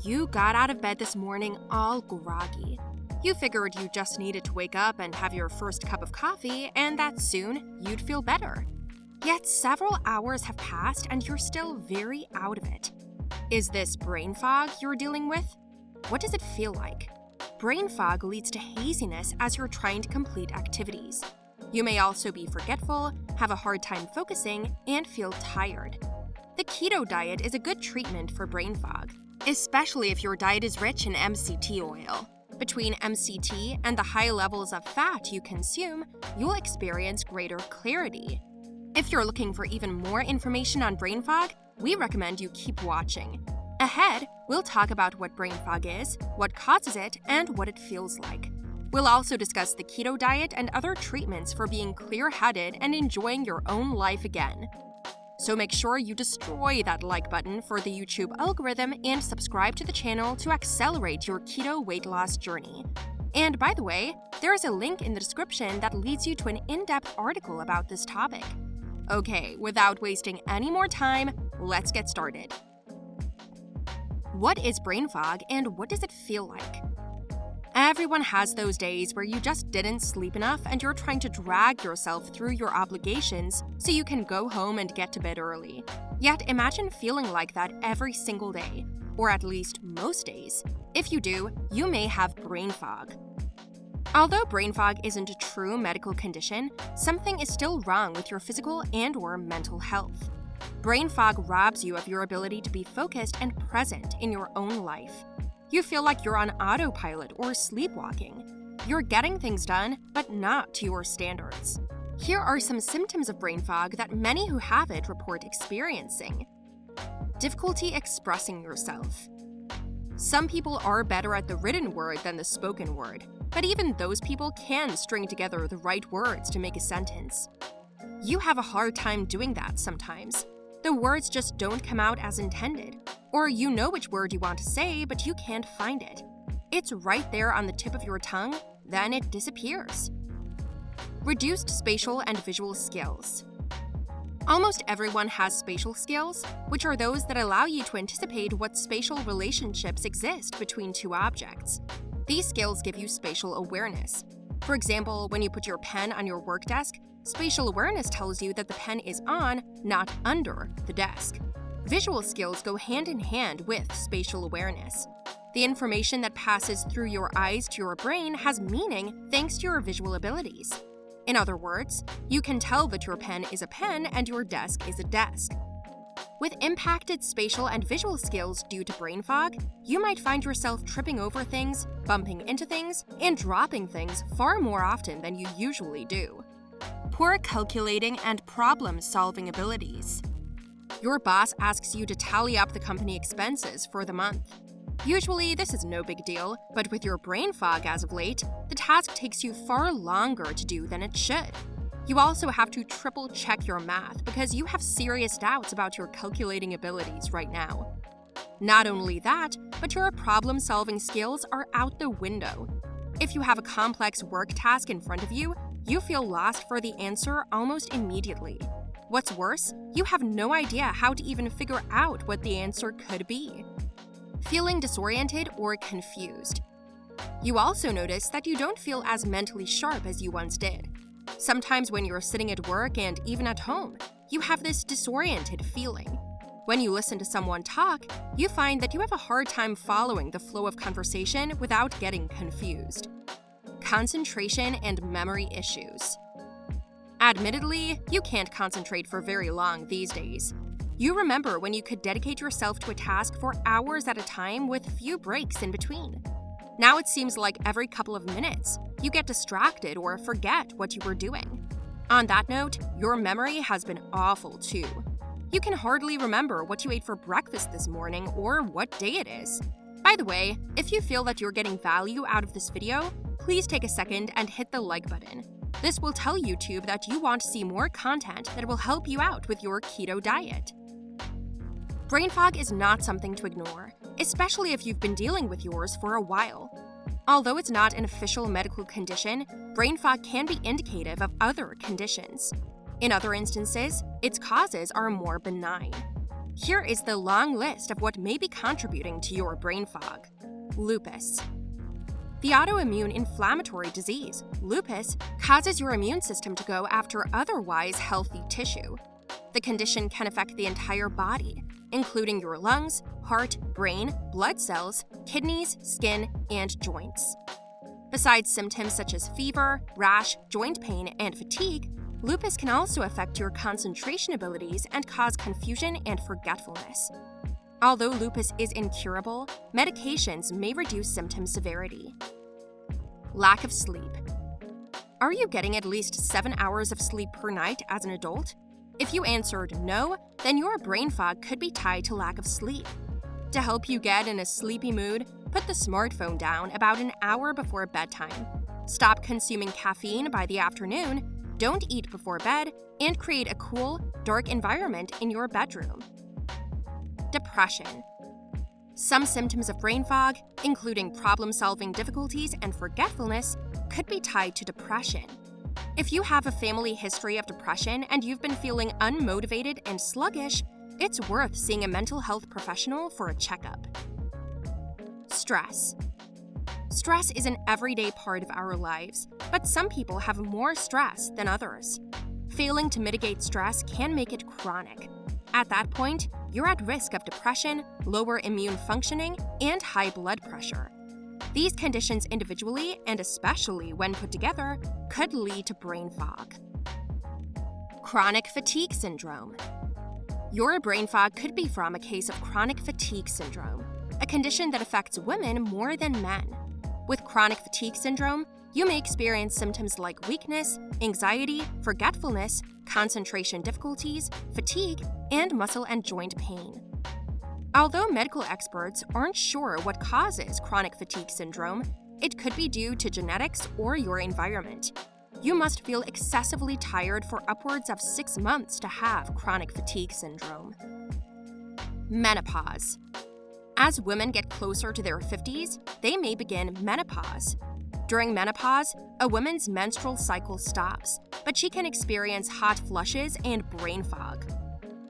You got out of bed this morning all groggy. You figured you just needed to wake up and have your first cup of coffee, and that soon you'd feel better. Yet several hours have passed and you're still very out of it. Is this brain fog you're dealing with? What does it feel like? Brain fog leads to haziness as you're trying to complete activities. You may also be forgetful, have a hard time focusing, and feel tired. The keto diet is a good treatment for brain fog, especially if your diet is rich in MCT oil. Between MCT and the high levels of fat you consume, you'll experience greater clarity. If you're looking for even more information on brain fog, we recommend you keep watching. Ahead, we'll talk about what brain fog is, what causes it, and what it feels like. We'll also discuss the keto diet and other treatments for being clear-headed and enjoying your own life again. So make sure you destroy that like button for the YouTube algorithm and subscribe to the channel to accelerate your keto weight loss journey. And by the way, there is a link in the description that leads you to an in-depth article about this topic. Okay, without wasting any more time, let's get started. What is brain fog and what does it feel like? Everyone has those days where you just didn't sleep enough and you're trying to drag yourself through your obligations so you can go home and get to bed early. Yet imagine feeling like that every single day, or at least most days. If you do, you may have brain fog. Although brain fog isn't a true medical condition, something is still wrong with your physical and/or mental health. Brain fog robs you of your ability to be focused and present in your own life. You feel like you're on autopilot or sleepwalking. You're getting things done, but not to your standards. Here are some symptoms of brain fog that many who have it report experiencing. Difficulty expressing yourself. Some people are better at the written word than the spoken word, but even those people can string together the right words to make a sentence. You have a hard time doing that sometimes. The words just don't come out as intended, or you know which word you want to say, but you can't find it. It's right there on the tip of your tongue, then it disappears. Reduced spatial and visual skills. Almost everyone has spatial skills, which are those that allow you to anticipate what spatial relationships exist between two objects. These skills give you spatial awareness. For example, when you put your pen on your work desk, spatial awareness tells you that the pen is on, not under, the desk. Visual skills go hand in hand with spatial awareness. The information that passes through your eyes to your brain has meaning thanks to your visual abilities. In other words, you can tell that your pen is a pen and your desk is a desk. With impacted spatial and visual skills due to brain fog, you might find yourself tripping over things, bumping into things, and dropping things far more often than you usually do. Poor calculating and problem-solving abilities. Your boss asks you to tally up the company expenses for the month. Usually, this is no big deal, but with your brain fog as of late, the task takes you far longer to do than it should. You also have to triple-check your math because you have serious doubts about your calculating abilities right now. Not only that, but your problem-solving skills are out the window. If you have a complex work task in front of you, you feel lost for the answer almost immediately. What's worse, you have no idea how to even figure out what the answer could be. Feeling disoriented or confused. You also notice that you don't feel as mentally sharp as you once did. Sometimes when you're sitting at work and even at home, you have this disoriented feeling. When you listen to someone talk, you find that you have a hard time following the flow of conversation without getting confused. Concentration and memory issues. Admittedly, you can't concentrate for very long these days. You remember when you could dedicate yourself to a task for hours at a time with few breaks in between. Now it seems like every couple of minutes, you get distracted or forget what you were doing. On that note, your memory has been awful too. You can hardly remember what you ate for breakfast this morning or what day it is. By the way, if you feel that you're getting value out of this video, please take a second and hit the like button. This will tell YouTube that you want to see more content that will help you out with your keto diet. Brain fog is not something to ignore, especially if you've been dealing with yours for a while. Although it's not an official medical condition, brain fog can be indicative of other conditions. In other instances, its causes are more benign. Here is the long list of what may be contributing to your brain fog. Lupus. The autoimmune inflammatory disease, lupus, causes your immune system to go after otherwise healthy tissue. The condition can affect the entire body, including your lungs, heart, brain, blood cells, kidneys, skin, and joints. Besides symptoms such as fever, rash, joint pain, and fatigue, lupus can also affect your concentration abilities and cause confusion and forgetfulness. Although lupus is incurable, medications may reduce symptom severity. Lack of sleep. Are you getting at least 7 hours of sleep per night as an adult? If you answered no, then your brain fog could be tied to lack of sleep. To help you get in a sleepy mood, put the smartphone down about an hour before bedtime. Stop consuming caffeine by the afternoon, don't eat before bed, and create a cool, dark environment in your bedroom. Depression. Some symptoms of brain fog, including problem-solving difficulties and forgetfulness, could be tied to depression. If you have a family history of depression and you've been feeling unmotivated and sluggish, it's worth seeing a mental health professional for a checkup. Stress. Stress is an everyday part of our lives, but some people have more stress than others. Failing to mitigate stress can make it chronic. At that point, you're at risk of depression, lower immune functioning, and high blood pressure. These conditions individually, and especially when put together, could lead to brain fog. Chronic fatigue syndrome. Your brain fog could be from a case of chronic fatigue syndrome, a condition that affects women more than men. With chronic fatigue syndrome, you may experience symptoms like weakness, anxiety, forgetfulness, concentration difficulties, fatigue, and muscle and joint pain. Although medical experts aren't sure what causes chronic fatigue syndrome, it could be due to genetics or your environment. You must feel excessively tired for upwards of 6 months to have chronic fatigue syndrome. Menopause. As women get closer to their 50s, they may begin menopause. During menopause, a woman's menstrual cycle stops, but she can experience hot flushes and brain fog.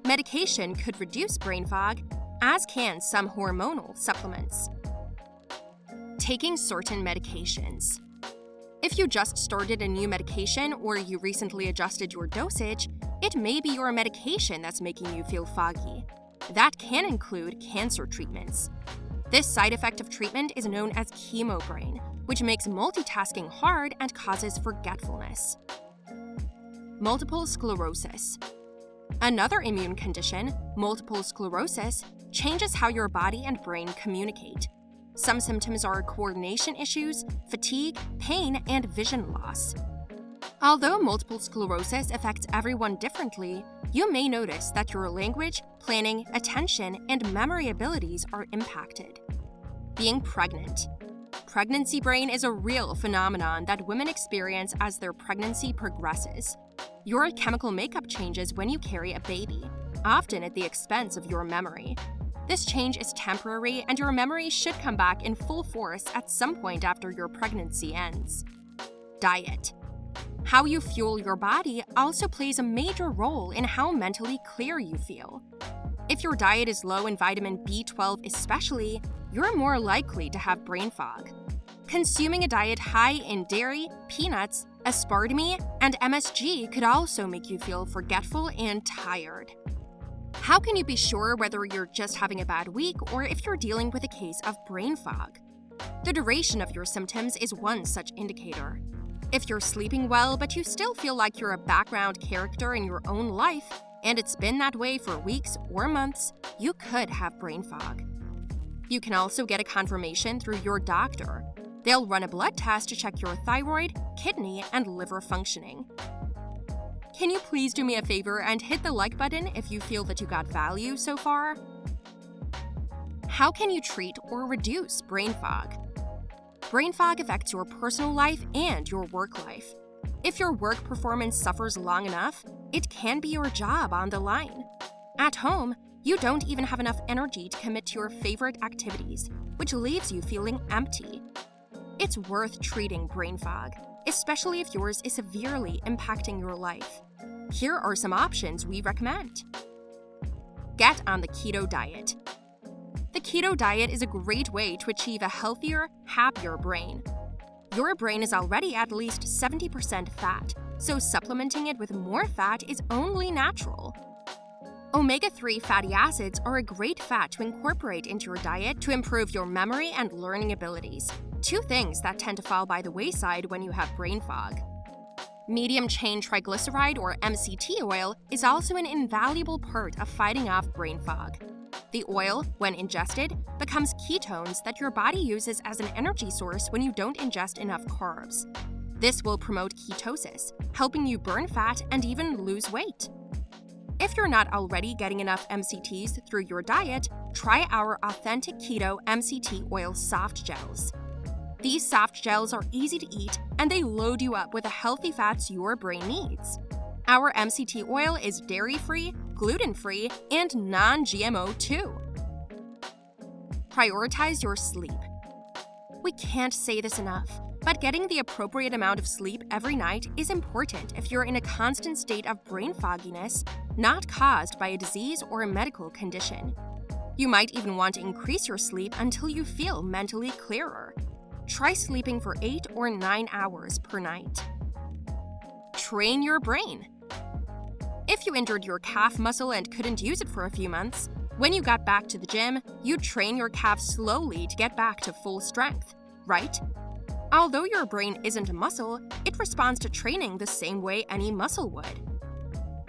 Medication could reduce brain fog, as can some hormonal supplements. Taking certain medications. If you just started a new medication or you recently adjusted your dosage, it may be your medication that's making you feel foggy. That can include cancer treatments. This side effect of treatment is known as chemobrain, which makes multitasking hard and causes forgetfulness. Multiple sclerosis. Another immune condition, multiple sclerosis, changes how your body and brain communicate. Some symptoms are coordination issues, fatigue, pain, and vision loss. Although multiple sclerosis affects everyone differently, you may notice that your language, planning, attention, and memory abilities are impacted. Being pregnant. Pregnancy brain is a real phenomenon that women experience as their pregnancy progresses. Your chemical makeup changes when you carry a baby, often at the expense of your memory. This change is temporary, and your memory should come back in full force at some point after your pregnancy ends. Diet. How you fuel your body also plays a major role in how mentally clear you feel. If your diet is low in vitamin B12 especially, you're more likely to have brain fog. Consuming a diet high in dairy, peanuts, aspartame, and MSG could also make you feel forgetful and tired. How can you be sure whether you're just having a bad week or if you're dealing with a case of brain fog? The duration of your symptoms is one such indicator. If you're sleeping well but you still feel like you're a background character in your own life, and it's been that way for weeks or months, you could have brain fog. You can also get a confirmation through your doctor. They'll run a blood test to check your thyroid, kidney, and liver functioning. Can you please do me a favor and hit the like button if you feel that you got value so far? How can you treat or reduce brain fog? Brain fog affects your personal life and your work life. If your work performance suffers long enough, it can be your job on the line. At home, you don't even have enough energy to commit to your favorite activities, which leaves you feeling empty. It's worth treating brain fog, especially if yours is severely impacting your life. Here are some options we recommend. Get on the keto diet. The keto diet is a great way to achieve a healthier, happier brain. Your brain is already at least 70% fat, so supplementing it with more fat is only natural. Omega-3 fatty acids are a great fat to incorporate into your diet to improve your memory and learning abilities, two things that tend to fall by the wayside when you have brain fog. Medium-chain triglyceride or MCT oil is also an invaluable part of fighting off brain fog. The oil, when ingested, becomes ketones that your body uses as an energy source when you don't ingest enough carbs. This will promote ketosis, helping you burn fat and even lose weight. If you're not already getting enough MCTs through your diet, try our Authentic Keto MCT Oil Soft Gels. These soft gels are easy to eat, and they load you up with the healthy fats your brain needs. Our MCT oil is dairy-free, gluten-free, and non-GMO too. Prioritize your sleep. We can't say this enough, but getting the appropriate amount of sleep every night is important if you're in a constant state of brain fogginess, not caused by a disease or a medical condition. You might even want to increase your sleep until you feel mentally clearer. Try sleeping for 8 or 9 hours per night. Train your brain. If you injured your calf muscle and couldn't use it for a few months, when you got back to the gym, you'd train your calf slowly to get back to full strength, right? Although your brain isn't a muscle, it responds to training the same way any muscle would.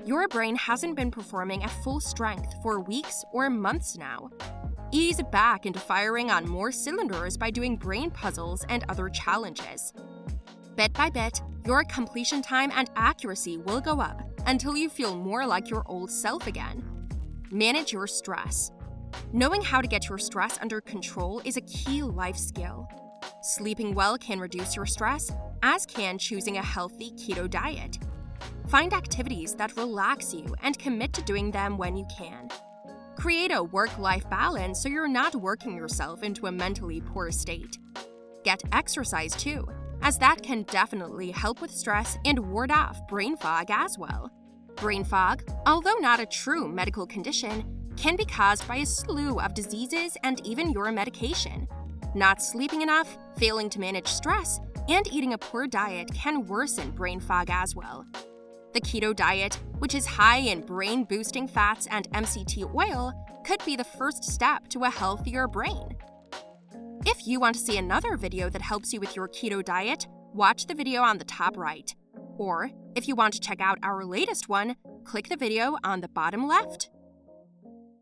Your brain hasn't been performing at full strength for weeks or months now. Ease it back into firing on more cylinders by doing brain puzzles and other challenges. Bit by bit, your completion time and accuracy will go up until you feel more like your old self again. Manage your stress. Knowing how to get your stress under control is a key life skill. Sleeping well can reduce your stress, as can choosing a healthy keto diet. Find activities that relax you and commit to doing them when you can. Create a work-life balance so you're not working yourself into a mentally poor state. Get exercise too, as that can definitely help with stress and ward off brain fog as well. Brain fog, although not a true medical condition, can be caused by a slew of diseases and even your medication. Not sleeping enough, failing to manage stress, and eating a poor diet can worsen brain fog as well. The keto diet, which is high in brain-boosting fats and MCT oil, could be the first step to a healthier brain. If you want to see another video that helps you with your keto diet, watch the video on the top right. Or, if you want to check out our latest one, click the video on the bottom left.